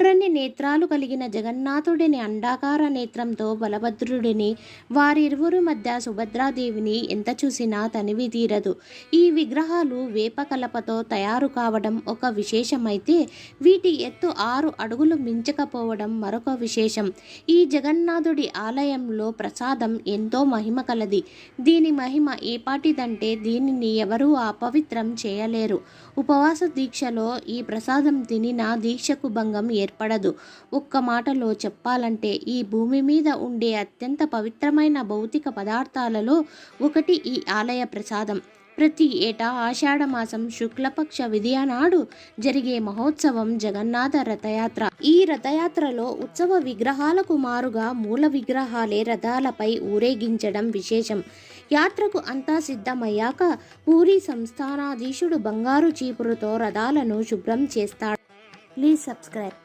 ఎర్రని నేత్రాలు కలిగిన జగన్నాథుడిని, అండాకార నేత్రంతో బలభద్రుడిని, వారిరువురి మధ్య సుభద్రాదేవిని ఎంత చూసినా తనివి తీరదు. ఈ విగ్రహాలు వేప కలపతో తయారు కావడం ఒక విశేషమైతే, వీటి ఎత్తు 6 అడుగులు మించకపోవడం మరొక విశేషం. ఈ జగన్నాథుడి ఆలయంలో ప్రసాదం ఎంతో మహిమ కలది. దీని మహిమ ఏపాటిదంటే దీనిని ఎవరూ అపవిత్రం చేయలేరు. ఉపవాస దీక్షలో ఈ ప్రసాదం తినినా దీక్షకు భంగం ఏర్పడదు. ఒక్క మాటలో చెప్పాలంటే ఈ భూమి మీద ఉండే అత్యంత పవిత్రమైన భౌతిక పదార్థాలలో ఒకటి ఈ ఆలయ ప్రసాదం. ప్రతి ఏటా ఆషాఢమాసం శుక్లపక్ష విదియ నాడు జరిగే మహోత్సవం జగన్నాథ రథయాత్ర. ఈ రథయాత్రలో ఉత్సవ విగ్రహాలకు మారుగా మూల విగ్రహాలే రథాలపై ఊరేగించడం విశేషం. యాత్రకు అంతా సిద్ధమయ్యాక పూరి సంస్థానాధీశుడు బంగారు చీపురుతో రథాలను శుభ్రం చేస్తాడు. Please subscribe.